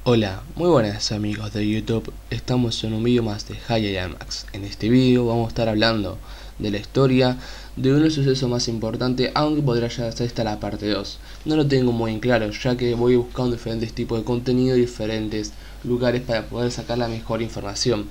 Hola, muy buenas amigos de YouTube, estamos en un vídeo más de HiAmax. En este vídeo vamos a estar hablando de la historia de uno de los sucesos más importantes, aunque podría ya ser esta la parte 2. No lo tengo muy en claro, ya que voy buscando diferentes tipos de contenido y diferentes lugares para poder sacar la mejor información,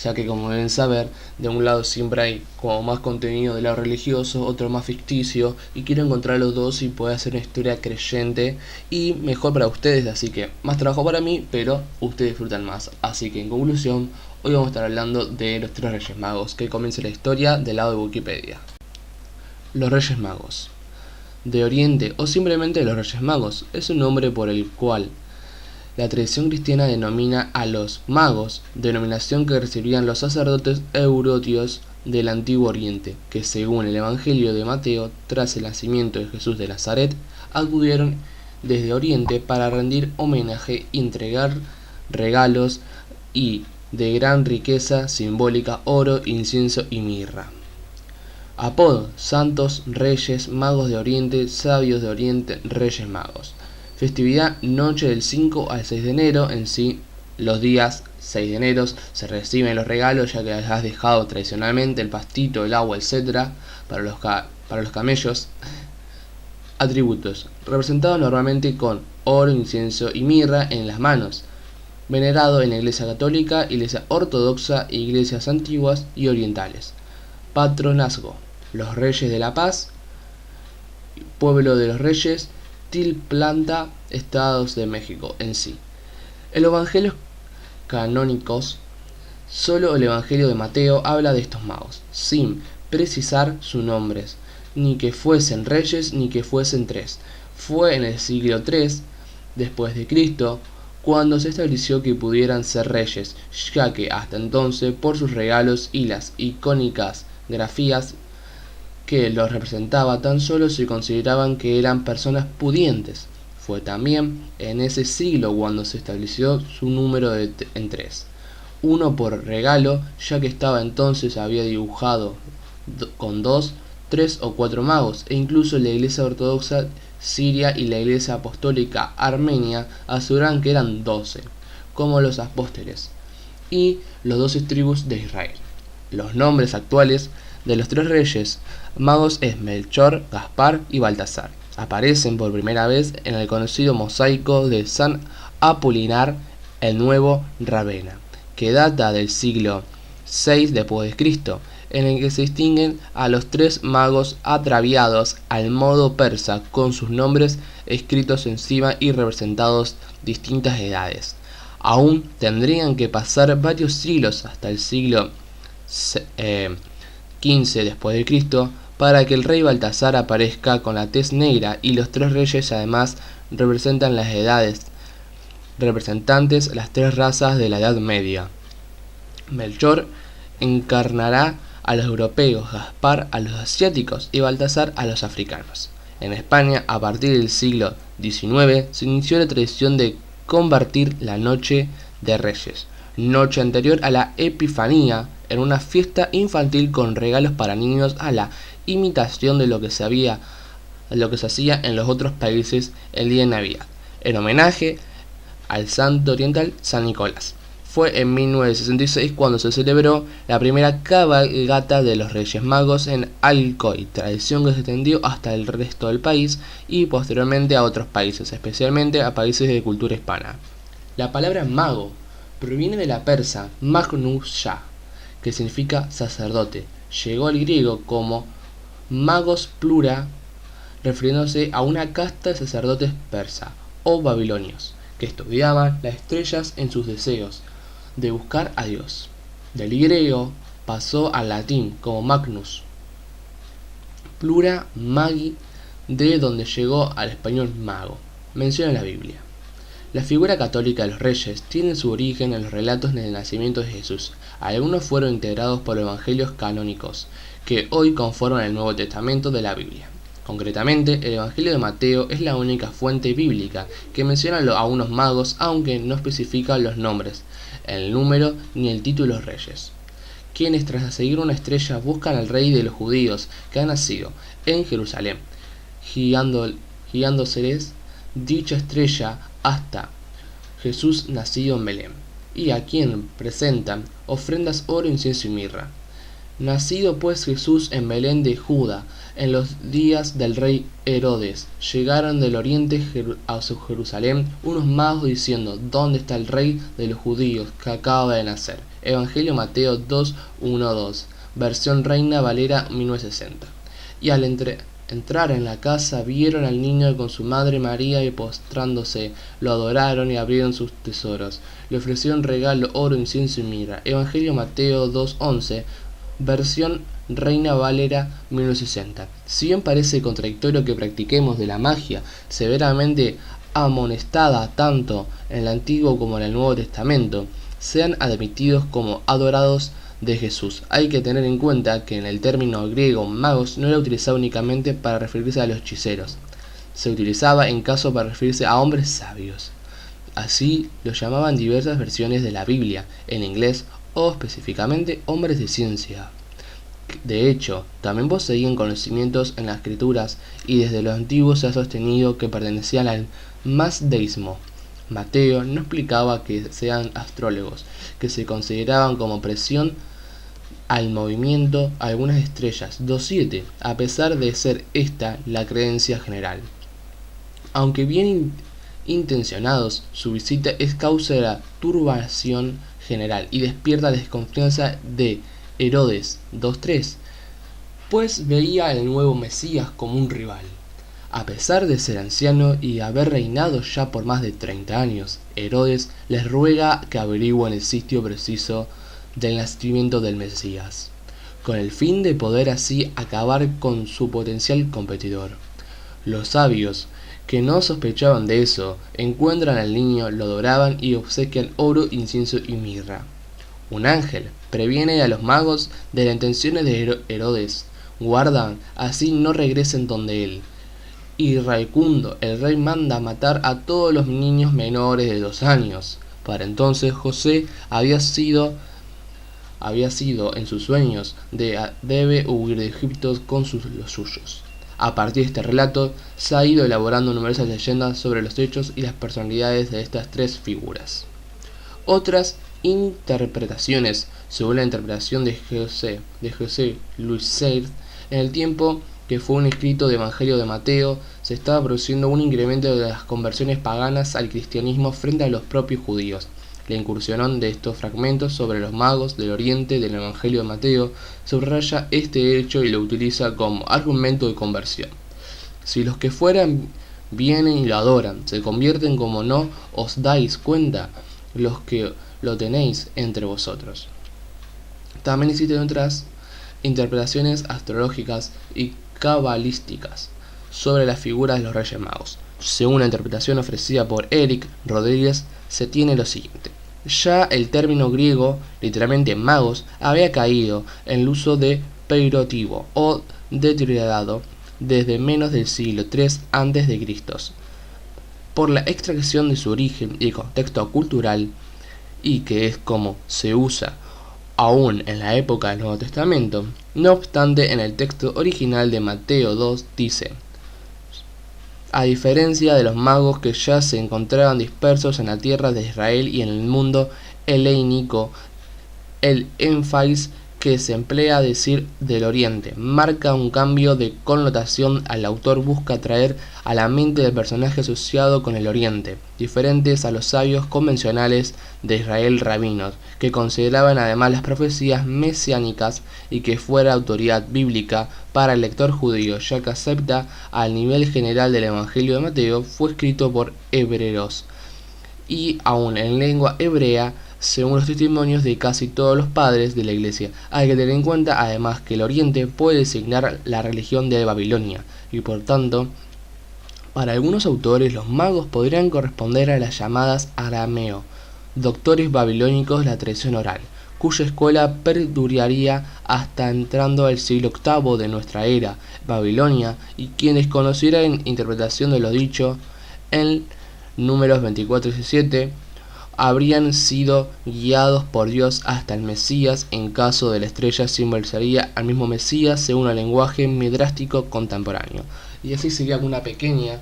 ya que como deben saber, de un lado siempre hay como más contenido del lado religioso, otro más ficticio, y quiero encontrar los dos y poder hacer una historia creyente y mejor para ustedes, así que más trabajo para mí, pero ustedes disfrutan más. Así que en conclusión, hoy vamos a estar hablando de los tres Reyes Magos, que comienza la historia del lado de Wikipedia. Los Reyes Magos de Oriente, o simplemente los Reyes Magos, es un nombre por el cual la tradición cristiana denomina a los magos, denominación que recibían los sacerdotes eurotios del Antiguo Oriente, que según el Evangelio de Mateo, tras el nacimiento de Jesús de Nazaret, acudieron desde Oriente para rendir homenaje y entregar regalos y de gran riqueza simbólica, oro, incienso y mirra. Apodo: santos, reyes, magos de Oriente, sabios de Oriente, reyes magos. Festividad: noche del 5 al 6 de enero, en sí los días 6 de enero se reciben los regalos, ya que has dejado tradicionalmente el pastito, el agua, etc. para los camellos. Atributos: representados normalmente con oro, incienso y mirra en las manos. Venerado en la Iglesia Católica, Iglesia Ortodoxa, Iglesias antiguas y orientales. Patronazgo: los Reyes de la Paz, Pueblo de los Reyes, Tlalnepantla, Estados de México en sí. En los evangelios canónicos, solo el Evangelio de Mateo habla de estos magos, sin precisar sus nombres, ni que fuesen reyes ni que fuesen tres. Fue en el siglo III después de Cristo cuando se estableció que pudieran ser reyes, ya que hasta entonces, por sus regalos y las icónicas grafías que los representaba, tan solo se consideraban que eran personas pudientes. Fue también en ese siglo cuando se estableció su número en tres. Uno por regalo, ya que estaba entonces había dibujado con dos, tres o cuatro magos, e incluso la Iglesia Ortodoxa Siria y la Iglesia Apostólica Armenia aseguran que eran 12, como los apóstoles, y los 12 tribus de Israel. Los nombres actuales de los tres reyes magos es Melchor, Gaspar y Baltasar. Aparecen por primera vez en el conocido mosaico de San Apolinar el Nuevo Ravenna, que data del siglo VI después de Cristo, en el que se distinguen a los tres magos ataviados al modo persa con sus nombres escritos encima y representados distintas edades. Aún tendrían que pasar varios siglos hasta el siglo XV después de Cristo para que el rey Baltasar aparezca con la tez negra, y los tres reyes además representan las edades representantes las tres razas de la Edad Media. Melchor encarnará a los europeos, Gaspar a los asiáticos y Baltasar a los africanos. En España, a partir del siglo XIX, se inició la tradición de convertir la Noche de Reyes, noche anterior a la Epifanía, en una fiesta infantil con regalos para niños, a la imitación de lo que se hacía en los otros países el día de Navidad, en homenaje al santo oriental San Nicolás. Fue en 1966 cuando se celebró la primera cabalgata de los Reyes Magos en Alcoy, tradición que se extendió hasta el resto del país y posteriormente a otros países, especialmente a países de cultura hispana. La palabra mago proviene de la persa magnusha, que significa sacerdote. Llegó al griego como magos plura, refiriéndose a una casta de sacerdotes persa o babilonios, que estudiaban las estrellas en sus deseos de buscar a Dios. Del griego pasó al latín como magnus, plura magi, de donde llegó al español mago. Menciona la Biblia. La figura católica de los reyes tiene su origen en los relatos del nacimiento de Jesús. Algunos fueron integrados por los evangelios canónicos, que hoy conforman el Nuevo Testamento de la Biblia. Concretamente, el Evangelio de Mateo es la única fuente bíblica que menciona a unos magos, aunque no especifica los nombres, el número ni el título de los reyes, quienes tras seguir una estrella buscan al rey de los judíos que ha nacido en Jerusalén, guiándoseles dicha estrella hasta Jesús nacido en Belén, y a quien presentan ofrendas, oro, incienso y mirra. Nacido pues Jesús en Belén de Judá, en los días del rey Herodes, llegaron del oriente a Jerusalén unos magos diciendo: ¿Dónde está el rey de los judíos que acaba de nacer? Evangelio Mateo 2:1-2, versión Reina Valera 1960. Y al entrar en la casa vieron al niño con su madre María y postrándose lo adoraron y abrieron sus tesoros. Le ofrecieron regalo, oro, incienso y mirra. Evangelio Mateo 2:11, versión Reina Valera 1960. Si bien parece contradictorio que practiquemos de la magia severamente amonestada tanto en el Antiguo como en el Nuevo Testamento, sean admitidos como adorados de Jesús, hay que tener en cuenta que en el término griego magos no era utilizado únicamente para referirse a los hechiceros, se utilizaba en caso para referirse a hombres sabios. Así lo llamaban diversas versiones de la Biblia, en inglés, o específicamente hombres de ciencia. De hecho, también poseían conocimientos en las escrituras y desde los antiguos se ha sostenido que pertenecían al mazdeísmo. Mateo no explicaba que sean astrólogos, que se consideraban como presión al movimiento algunas estrellas 2.7, a pesar de ser esta la creencia general. Aunque bien intencionados, su visita es causa de la turbación general y despierta la desconfianza de Herodes 2.3, pues veía al nuevo Mesías como un rival. A pesar de ser anciano y haber reinado ya por más de 30 años, Herodes les ruega que averigüen el sitio preciso del nacimiento del Mesías, con el fin de poder así acabar con su potencial competidor. Los sabios, que no sospechaban de eso, encuentran al niño, lo adoraban y obsequian oro, incienso y mirra. Un ángel previene a los magos de las intenciones de Herodes, guardan así no regresen donde él. Iracundo, el rey manda matar a todos los niños menores de 2 años. Para entonces José había sido en sus sueños debe huir de Egipto con los suyos. A partir de este relato se ha ido elaborando numerosas leyendas sobre los hechos y las personalidades de estas tres figuras. Otras interpretaciones, según la interpretación de José Luis Seyrt, en el tiempo que fue un escrito de Evangelio de Mateo, se estaba produciendo un incremento de las conversiones paganas al cristianismo frente a los propios judíos. La incursión de estos fragmentos sobre los magos del Oriente del Evangelio de Mateo subraya este hecho y lo utiliza como argumento de conversión. Si los que fueran vienen y lo adoran, se convierten como no os dais cuenta los que lo tenéis entre vosotros. También existen otras interpretaciones astrológicas y cabalísticas sobre la figura de los Reyes Magos. Según la interpretación ofrecida por Eric Rodríguez, se tiene lo siguiente. Ya el término griego, literalmente magos, había caído en el uso de peyorativo o deteriorado desde menos del siglo III a.C. por la extracción de su origen y contexto cultural, y que es como se usa aún en la época del Nuevo Testamento. No obstante, en el texto original de Mateo 2 dice: a diferencia de los magos que ya se encontraban dispersos en la tierra de Israel y en el mundo helénico, el énfasis que se emplea a decir del Oriente marca un cambio de connotación. Al autor busca traer a la mente del personaje asociado con el Oriente, diferentes a los sabios convencionales de Israel rabinos, que consideraban además las profecías mesiánicas y que fuera autoridad bíblica para el lector judío, ya que acepta al nivel general del Evangelio de Mateo fue escrito por hebreos y aún en lengua hebrea, según los testimonios de casi todos los padres de la Iglesia. Hay que tener en cuenta además que el Oriente puede designar la religión de Babilonia y por tanto, para algunos autores los magos podrían corresponder a las llamadas arameo, doctores babilónicos de la tradición oral, cuya escuela perduraría hasta entrando al siglo VIII de nuestra era, Babilonia, y quienes conocieran interpretación de lo dicho en Números 24 y 17, habrían sido guiados por Dios hasta el Mesías. En caso de la estrella simbolizaría al mismo Mesías según el lenguaje midrástico contemporáneo. Y así sería una pequeña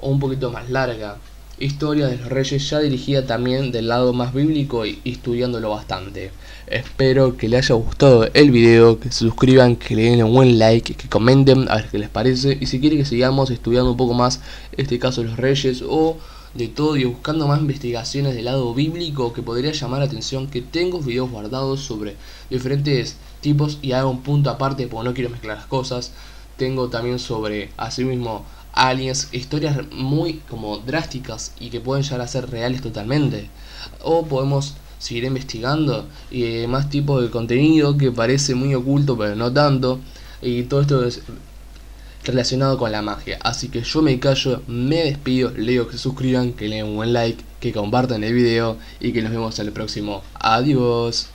o un poquito más larga Historia de los Reyes, ya dirigida también del lado más bíblico y estudiándolo bastante. Espero que les haya gustado el video, que se suscriban, que le den un buen like, que comenten a ver qué les parece, y si quieren que sigamos estudiando un poco más este caso de los Reyes o de todo y buscando más investigaciones del lado bíblico que podría llamar la atención, que tengo videos guardados sobre diferentes tipos y hago un punto aparte porque no quiero mezclar las cosas. Tengo también sobre asimismo aliens, historias muy como drásticas y que pueden llegar a ser reales totalmente, o podemos seguir investigando y más tipos de contenido que parece muy oculto pero no tanto, y todo esto es relacionado con la magia. Así que yo me callo, me despido, les digo que se suscriban, que le den un buen like, que compartan el video y que nos vemos en el próximo. Adiós.